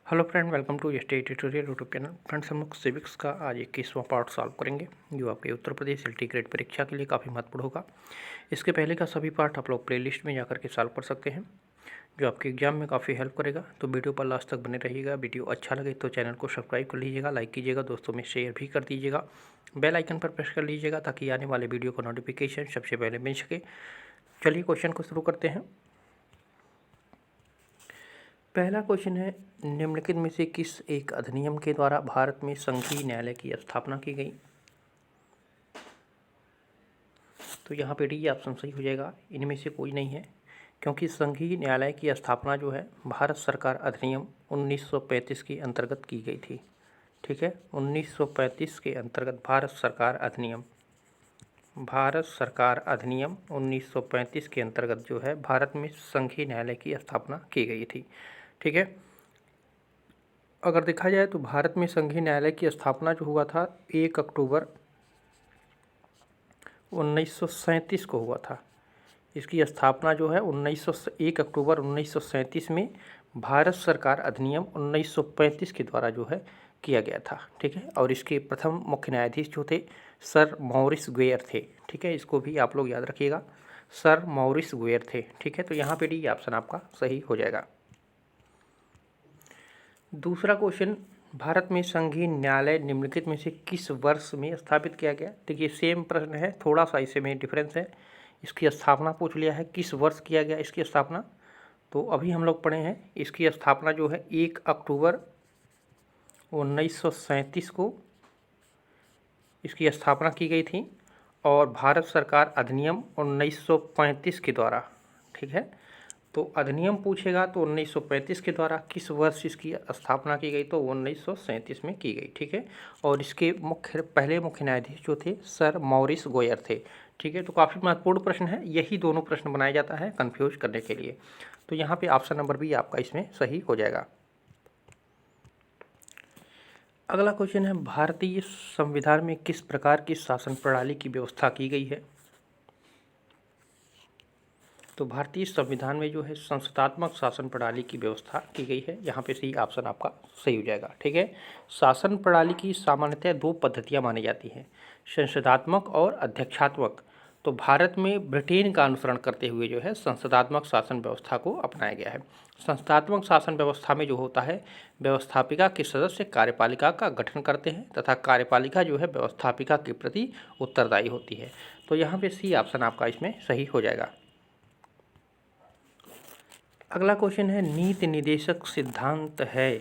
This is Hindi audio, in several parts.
Hello friend, welcome to ST tutorial YouTube channel. Friends, हम लोग सिविक्स का आज 21वां पार्ट सॉल्व करेंगे, जो आपके उत्तर प्रदेश एलटी ग्रेड परीक्षा के लिए काफ़ी महत्वपूर्ण होगा। इसके पहले का सभी पार्ट आप लोग प्लेलिस्ट में जाकर के सॉल्व कर सकते हैं, जो आपके एग्जाम में काफ़ी हेल्प करेगा। तो वीडियो पर लास्ट तक बने रहिएगा। वीडियो अच्छा लगे तो चैनल को सब्सक्राइब कर लीजिएगा, लाइक कीजिएगा, दोस्तों में शेयर भी कर दीजिएगा, बेल आइकन पर प्रेस कर लीजिएगा ताकि आने वाले वीडियो का नोटिफिकेशन सबसे पहले मिल सके। चलिए क्वेश्चन को शुरू करते हैं। पहला क्वेश्चन है, निम्नलिखित में से किस एक अधिनियम के द्वारा भारत में संघीय न्यायालय की स्थापना की गई? तो यहाँ पे डी ऑप्शन सही हो जाएगा, इनमें से कोई नहीं है, क्योंकि संघीय न्यायालय की स्थापना जो है भारत सरकार अधिनियम 1935 के अंतर्गत की गई थी। ठीक है, 1935 के अंतर्गत भारत सरकार अधिनियम 1935 के अंतर्गत जो है भारत में संघीय न्यायालय की स्थापना की गई थी। ठीक है, अगर देखा जाए तो भारत में संघीय न्यायालय की स्थापना जो हुआ था 1 अक्टूबर 1937 को हुआ था। इसकी स्थापना जो है 1 अक्टूबर 1937 में भारत सरकार अधिनियम 1935 के द्वारा जो है किया गया था। ठीक है, और इसके प्रथम मुख्य न्यायाधीश जो थे सर मॉरिस गुएर थे। ठीक है, इसको भी आप लोग याद रखिएगा, सर मॉरिस गुएर थे। ठीक है, तो यहाँ पे डी ऑप्शन आपका सही हो जाएगा। दूसरा क्वेश्चन, भारत में संघीय न्यायालय निम्नलिखित में से किस वर्ष में स्थापित किया गया? देखिए सेम प्रश्न है, थोड़ा सा इसमें डिफरेंस है। इसकी स्थापना पूछ लिया है, किस वर्ष किया गया इसकी स्थापना। तो अभी हम लोग पढ़े हैं, इसकी स्थापना जो है 1 अक्टूबर 1937 को इसकी स्थापना की गई थी, और भारत सरकार अधिनियम 1935 के द्वारा। ठीक है, तो अधिनियम पूछेगा तो 1935 के द्वारा, किस वर्ष इसकी स्थापना की गई तो 1937 में की गई। ठीक है, और इसके पहले मुख्य न्यायाधीश जो थे सर मॉरिस गोयर थे। ठीक है, तो काफ़ी महत्वपूर्ण प्रश्न है, यही दोनों प्रश्न बनाया जाता है कंफ्यूज करने के लिए। तो यहाँ पे ऑप्शन नंबर बी आपका इसमें सही हो जाएगा। अगला क्वेश्चन है, भारतीय संविधान में किस प्रकार की शासन प्रणाली की व्यवस्था की गई है? तो भारतीय संविधान में जो है संस्थात्मक शासन प्रणाली की व्यवस्था की गई है। यहाँ पे सही ऑप्शन आपका सही हो जाएगा। ठीक है, शासन प्रणाली की सामान्यतः दो पद्धतियाँ मानी जाती हैं, संसदात्मक और अध्यक्षात्मक। तो भारत में ब्रिटेन का अनुसरण करते हुए जो है संसदात्मक शासन व्यवस्था को अपनाया गया है। संस्थात्मक शासन व्यवस्था में जो होता है, व्यवस्थापिका के सदस्य कार्यपालिका का गठन करते हैं तथा कार्यपालिका जो है व्यवस्थापिका के प्रति उत्तरदायी होती है। तो यहाँ पे सी ऑप्शन आपका इसमें सही हो जाएगा। अगला क्वेश्चन है, नीति निदेशक सिद्धांत है,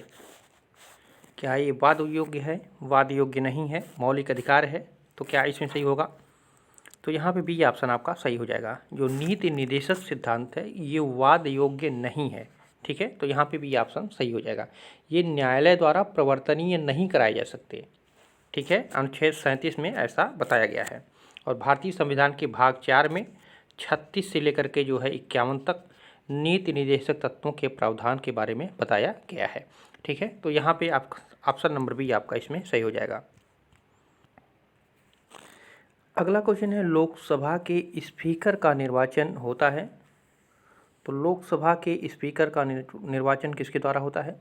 क्या ये वाद योग्य है? वाद योग्य नहीं है, मौलिक अधिकार है। तो क्या इसमें सही होगा? तो यहाँ पे बी ऑप्शन आपका सही हो जाएगा। जो नीति निदेशक सिद्धांत है ये वाद योग्य नहीं है। ठीक है, तो यहाँ पे बी ऑप्शन सही हो जाएगा। ये न्यायालय द्वारा प्रवर्तनीय नहीं कराए जा सकते। ठीक है, अनुच्छेद 37 में ऐसा बताया गया है। और भारतीय संविधान के भाग 4 में 36 से लेकर के जो है 51 तक नीति निदेशक तत्वों के प्रावधान के बारे में बताया गया है। ठीक है, तो यहाँ पे आप ऑप्शन नंबर बी आपका इसमें सही हो जाएगा। अगला क्वेश्चन है, लोकसभा के स्पीकर का निर्वाचन होता है। तो लोकसभा के स्पीकर का निर्वाचन किसके द्वारा होता है?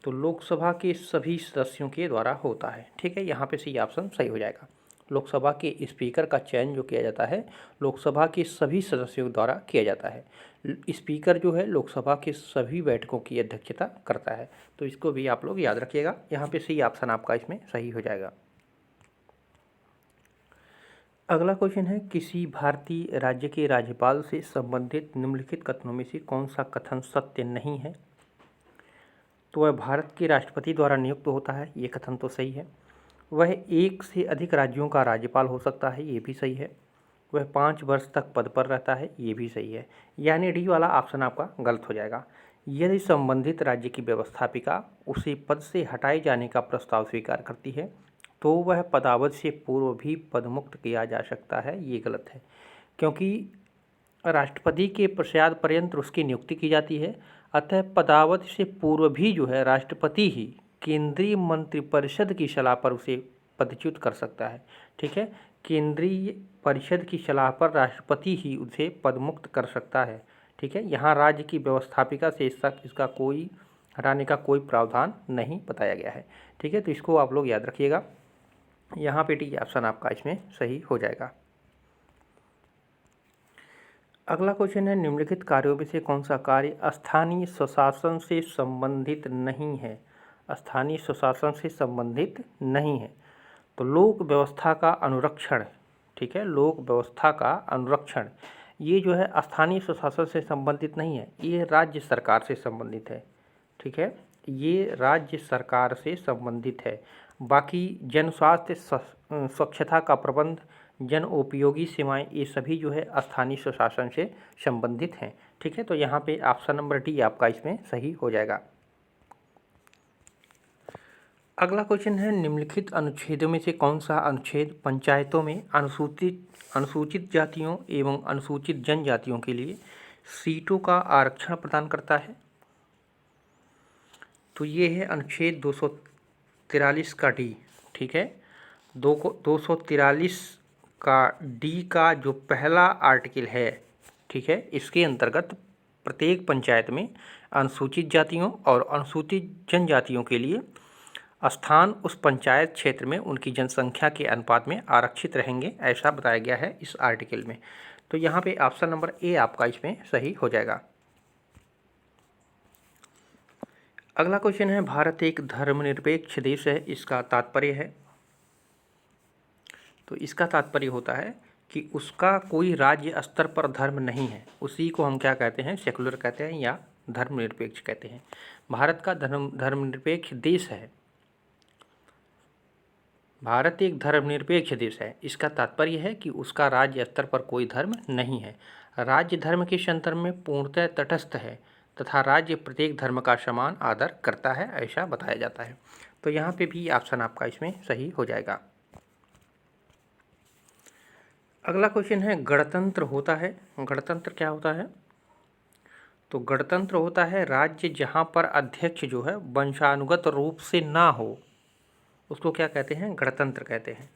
तो लोकसभा के सभी सदस्यों के द्वारा होता है। ठीक है, यहाँ पे सी ऑप्शन सही हो जाएगा। लोकसभा के स्पीकर का चयन जो किया जाता है लोकसभा के सभी सदस्यों द्वारा किया जाता है। स्पीकर जो है लोकसभा के सभी बैठकों की अध्यक्षता करता है। तो इसको भी आप लोग याद रखिएगा, यहाँ पे सी ऑप्शन आपका इसमें सही हो जाएगा। अगला क्वेश्चन है, किसी भारतीय राज्य के राज्यपाल से संबंधित निम्नलिखित कथनों में से कौन सा कथन सत्य नहीं है? तो वह भारत के राष्ट्रपति द्वारा नियुक्त होता है, ये कथन तो सही है। वह एक से अधिक राज्यों का राज्यपाल हो सकता है, ये भी सही है। वह 5 वर्ष तक पद पर रहता है, ये भी सही है। यानी डी वाला ऑप्शन आपका गलत हो जाएगा। यदि संबंधित राज्य की व्यवस्थापिका उसे पद से हटाए जाने का प्रस्ताव स्वीकार करती है तो वह पदावधि से पूर्व भी पदमुक्त किया जा सकता है, ये गलत है, क्योंकि राष्ट्रपति के पश्चात पर्यंत उसकी नियुक्ति की जाती है। अतः पदावधि से पूर्व भी जो है राष्ट्रपति ही केंद्रीय मंत्रिपरिषद की सलाह पर उसे पदच्युत कर सकता है। ठीक है, केंद्रीय परिषद की सलाह पर राष्ट्रपति ही उसे पदमुक्त कर सकता है। ठीक है, यहाँ राज्य की व्यवस्थापिका से इसका कोई हटाने का कोई प्रावधान नहीं बताया गया है। ठीक है, तो इसको आप लोग याद रखिएगा। यहाँ पे डी ऑप्शन आपका इसमें सही हो जाएगा। अगला क्वेश्चन है, निम्नलिखित कार्यों में से कौन सा कार्य स्थानीय स्वशासन से संबंधित नहीं है? स्थानीय स्वशासन से संबंधित नहीं है। तो लोक व्यवस्था का अनुरक्षण, ठीक है, लोक व्यवस्था का अनुरक्षण, ये जो है स्थानीय स्वशासन से संबंधित नहीं है, ये राज्य सरकार से संबंधित है। ठीक है, ये राज्य सरकार से संबंधित है। बाकी जन स्वास्थ्य, स्वच्छता का प्रबंध, जन उपयोगी सेवाएं, ये सभी जो है स्थानीय स्वशासन से संबंधित हैं। ठीक है, तो यहाँ पे ऑप्शन नंबर डी आपका इसमें सही हो जाएगा। अगला क्वेश्चन है, निम्नलिखित अनुच्छेदों में से कौन सा अनुच्छेद पंचायतों में अनुसूचित जातियों एवं अनुसूचित जनजातियों के लिए सीटों का आरक्षण प्रदान करता है? तो ये है अनुच्छेद 243 का डी। ठीक है, 243 का डी का जो पहला आर्टिकल है, ठीक है, इसके अंतर्गत प्रत्येक पंचायत में अनुसूचित जातियों और अनुसूचित जनजातियों के लिए स्थान उस पंचायत क्षेत्र में उनकी जनसंख्या के अनुपात में आरक्षित रहेंगे, ऐसा बताया गया है इस आर्टिकल में। तो यहाँ पे ऑप्शन नंबर ए आपका इसमें सही हो जाएगा। अगला क्वेश्चन है, भारत एक धर्मनिरपेक्ष देश है, इसका तात्पर्य है? तो इसका तात्पर्य होता है कि उसका कोई राज्य स्तर पर धर्म नहीं है, उसी को हम क्या कहते हैं, सेकुलर कहते हैं या धर्मनिरपेक्ष कहते हैं। भारत का धर्मनिरपेक्ष देश है, भारत एक धर्मनिरपेक्ष देश है, इसका तात्पर्य है कि उसका राज्य स्तर पर कोई धर्म नहीं है, राज्य धर्म के संदर्भ में पूर्णतः तटस्थ है तथा राज्य प्रत्येक धर्म का समान आदर करता है, ऐसा बताया जाता है। तो यहाँ पे भी ऑप्शन आपका इसमें सही हो जाएगा। अगला क्वेश्चन है, गणतंत्र होता है, गणतंत्र क्या होता है? तो गणतंत्र होता है राज्य जहाँ पर अध्यक्ष जो है वंशानुगत रूप से ना हो, उसको क्या कहते हैं, गणतंत्र कहते हैं।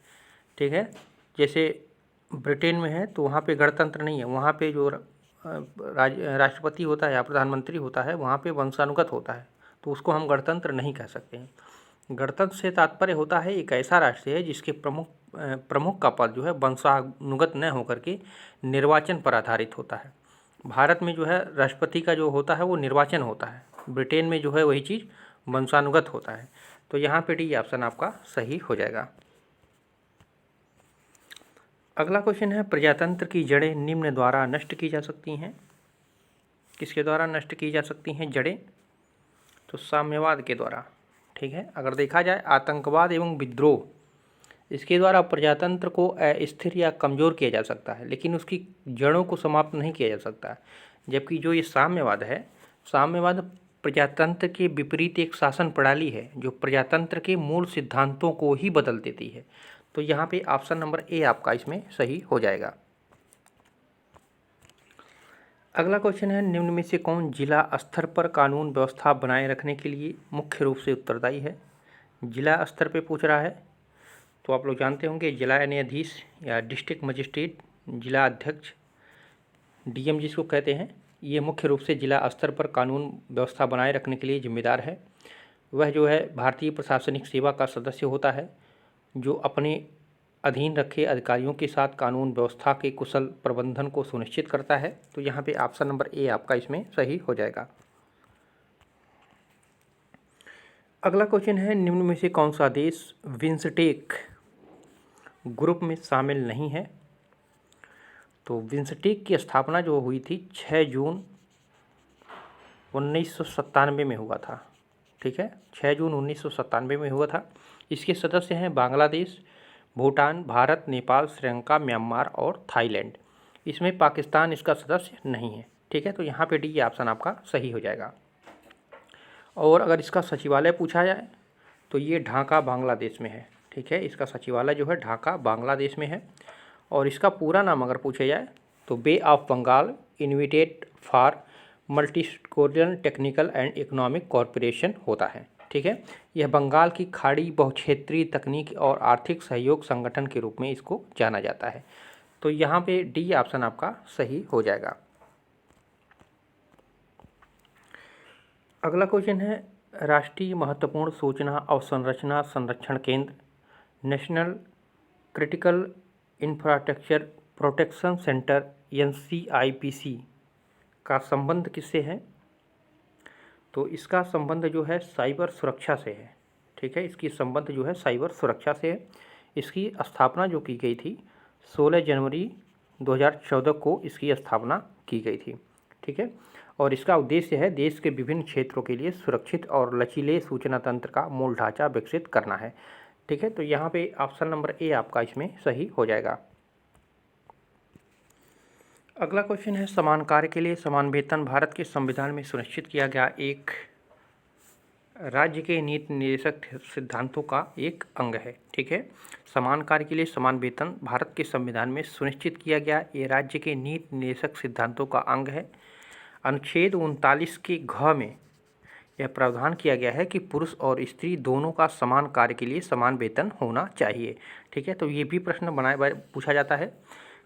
ठीक है, जैसे ब्रिटेन में है तो वहाँ पे गणतंत्र नहीं है, वहाँ पे जो राष्ट्रपति होता है या प्रधानमंत्री होता है वहाँ पे वंशानुगत होता है, तो उसको हम गणतंत्र नहीं कह सकते हैं। गणतंत्र से तात्पर्य होता है एक ऐसा राष्ट्र है जिसके प्रमुख का पद जो है वंशानुगत न होकर के निर्वाचन पर आधारित होता है। भारत में जो है राष्ट्रपति का जो होता है वो निर्वाचन होता है, ब्रिटेन में जो है वही चीज़ वंशानुगत होता है। तो यहाँ पे डी ऑप्शन आपका सही हो जाएगा। अगला क्वेश्चन है, प्रजातंत्र की जड़ें निम्न द्वारा नष्ट की जा सकती हैं? किसके द्वारा नष्ट की जा सकती हैं जड़ें? तो साम्यवाद के द्वारा। ठीक है, अगर देखा जाए आतंकवाद एवं विद्रोह, इसके द्वारा प्रजातंत्र को अस्थिर या कमज़ोर किया जा सकता है, लेकिन उसकी जड़ों को समाप्त नहीं किया जा सकता। जबकि जो ये साम्यवाद है, साम्यवाद प्रजातंत्र के विपरीत एक शासन प्रणाली है जो प्रजातंत्र के मूल सिद्धांतों को ही बदल देती है। तो यहाँ पे ऑप्शन नंबर ए आपका इसमें सही हो जाएगा। अगला क्वेश्चन है, निम्न में से कौन जिला स्तर पर कानून व्यवस्था बनाए रखने के लिए मुख्य रूप से उत्तरदायी है? जिला स्तर पे पूछ रहा है, तो आप लोग जानते होंगे जिला न्यायाधीश या डिस्ट्रिक्ट मजिस्ट्रेट, जिला अध्यक्ष, डीएम जिसको कहते हैं, ये मुख्य रूप से जिला स्तर पर कानून व्यवस्था बनाए रखने के लिए जिम्मेदार है। वह जो है भारतीय प्रशासनिक सेवा का सदस्य होता है जो अपने अधीन रखे अधिकारियों के साथ कानून व्यवस्था के कुशल प्रबंधन को सुनिश्चित करता है। तो यहाँ पे ऑप्शन नंबर ए आपका इसमें सही हो जाएगा। अगला क्वेश्चन है, निम्न में से कौन सा देश बिम्स्टेक ग्रुप में शामिल नहीं है? तो बिम्स्टेक की स्थापना जो हुई थी 6 जून 1997 में हुआ था। ठीक है, 6 जून 1997 में हुआ था। इसके सदस्य हैं बांग्लादेश, भूटान, भारत, नेपाल, श्रीलंका, म्यांमार और थाईलैंड। इसमें पाकिस्तान इसका सदस्य नहीं है। ठीक है, तो यहाँ पे डी ऑप्शन आपका सही हो जाएगा। और अगर इसका सचिवालय पूछा जाए तो ये ढाका बांग्लादेश में है। ठीक है, इसका सचिवालय जो है ढाका बांग्लादेश में है। और इसका पूरा नाम अगर पूछा जाए तो bay of Bengal invited for multistakeholder technical and economic corporation होता है। ठीक है, यह बंगाल की खाड़ी बहुक्षेत्रीय तकनीक और आर्थिक सहयोग संगठन के रूप में इसको जाना जाता है। तो यहाँ पे डी ऑप्शन आपका सही हो जाएगा। अगला क्वेश्चन है राष्ट्रीय महत्वपूर्ण सूचना अवसंरचना संरक्षण केंद्र national critical infrastructure protection centre NCIPC का संबंध किससे है? तो इसका संबंध जो है साइबर सुरक्षा से है। ठीक है, इसकी संबंध जो है साइबर सुरक्षा से है। इसकी स्थापना जो की गई थी 16 जनवरी 2014 को इसकी स्थापना की गई थी। ठीक है, और इसका उद्देश्य है देश के विभिन्न क्षेत्रों के लिए सुरक्षित और लचीले सूचना तंत्र का मूल ढांचा विकसित करना है। ठीक है, तो यहाँ पे ऑप्शन नंबर ए आपका इसमें सही हो जाएगा। अगला क्वेश्चन है समान कार्य के लिए समान वेतन भारत के संविधान में सुनिश्चित किया गया एक राज्य के नीति निर्देशक सिद्धांतों का एक अंग है। ठीक है, समान कार्य के लिए समान वेतन भारत के संविधान में सुनिश्चित किया गया ये राज्य के नीति निर्देशक सिद्धांतों का अंग है। अनुच्छेद 39 के घ में यह प्रावधान किया गया है कि पुरुष और स्त्री दोनों का समान कार्य के लिए समान वेतन होना चाहिए। ठीक है, तो ये भी प्रश्न पूछा जाता है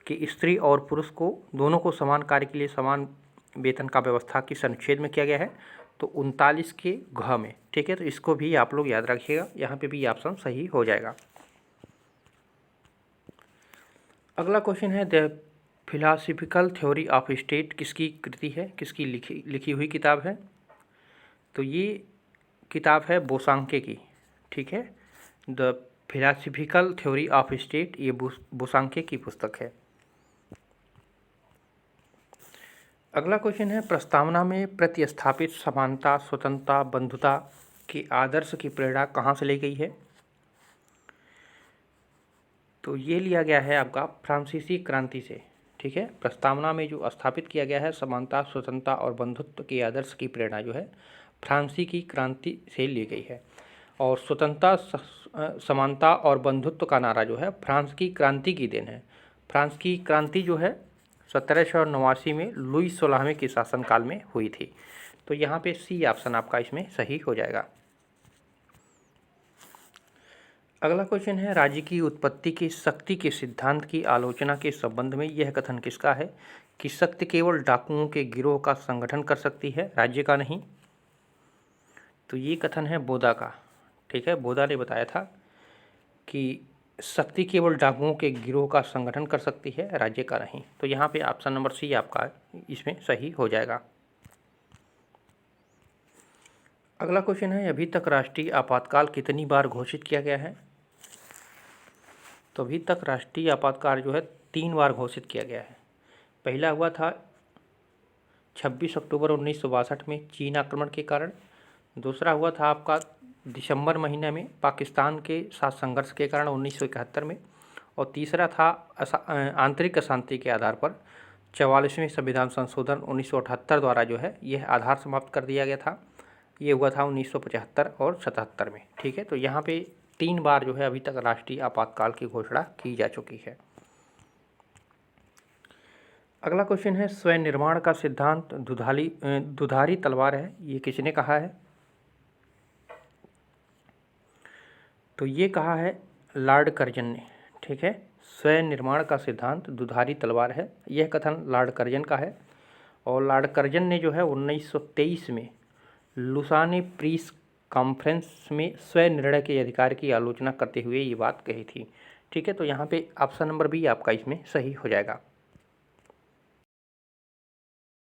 कि स्त्री और पुरुष को दोनों को समान कार्य के लिए समान वेतन का व्यवस्था किस अनुच्छेद में किया गया है? तो 39 के घ में। ठीक है, तो इसको भी आप लोग याद रखिएगा, यहाँ पे भी ऑप्शन सही हो जाएगा। अगला क्वेश्चन है the philosophical theory of state किसकी कृति है, किसकी लिखी हुई किताब है? तो ये किताब है बोसांके की। ठीक है, the philosophical theory of state ये बोसांके की पुस्तक है। अगला क्वेश्चन है प्रस्तावना में प्रतिस्थापित समानता स्वतंत्रता बंधुता के आदर्श की प्रेरणा कहाँ से ली गई है? तो ये लिया गया है आपका फ्रांसीसी क्रांति से। ठीक है, प्रस्तावना में जो स्थापित किया गया है समानता स्वतंत्रता और बंधुत्व के आदर्श की प्रेरणा जो है फ्रांसी की क्रांति से ली गई है। और स्वतंत्रता समानता और बंधुत्व का नारा जो है फ्रांस की क्रांति की देन है। फ्रांस की क्रांति जो है 1789 में लुई 16वें के शासनकाल में हुई थी। तो यहाँ पे सी ऑप्शन आपका इसमें सही हो जाएगा। अगला क्वेश्चन है राज्य की उत्पत्ति की शक्ति के सिद्धांत की आलोचना के संबंध में यह कथन किसका है कि शक्ति केवल डाकुओं के गिरोह का संगठन कर सकती है, राज्य का नहीं? तो ये कथन है बोदा का। ठीक है, बोदा ने बताया था कि शक्ति केवल डाकुओं के गिरोह का संगठन कर सकती है, राज्य का नहीं। तो यहाँ पे ऑप्शन नंबर सी आपका इसमें सही हो जाएगा। अगला क्वेश्चन है अभी तक राष्ट्रीय आपातकाल कितनी बार घोषित किया गया है? तो अभी तक राष्ट्रीय आपातकाल जो है 3 बार घोषित किया गया है। पहला हुआ था 26 अक्टूबर 1962 में चीन आक्रमण के कारण। दूसरा हुआ था आपका दिसंबर महीने में पाकिस्तान के साथ संघर्ष के कारण 1971 में। और तीसरा था आंतरिक अशांति के आधार पर 44वें संविधान संशोधन 1978 द्वारा जो है यह आधार समाप्त कर दिया गया था। ये हुआ था 1975 और 77 में। ठीक है, तो यहाँ पे 3 बार जो है अभी तक राष्ट्रीय आपातकाल की घोषणा की जा चुकी है। अगला क्वेश्चन है स्वयं निर्माण का सिद्धांत दुधारी तलवार है, ये किसने कहा है? तो ये कहा है लॉर्ड कर्जन ने। ठीक है, स्वयं निर्माण का सिद्धांत दुधारी तलवार है, यह कथन लॉर्ड कर्जन का है। और लॉर्ड कर्जन ने जो है 1923 में लुसाने पीस कॉन्फ्रेंस में स्वयं निर्णय के अधिकार की आलोचना करते हुए ये बात कही थी। ठीक है, तो यहाँ पे ऑप्शन नंबर बी आपका इसमें सही हो जाएगा।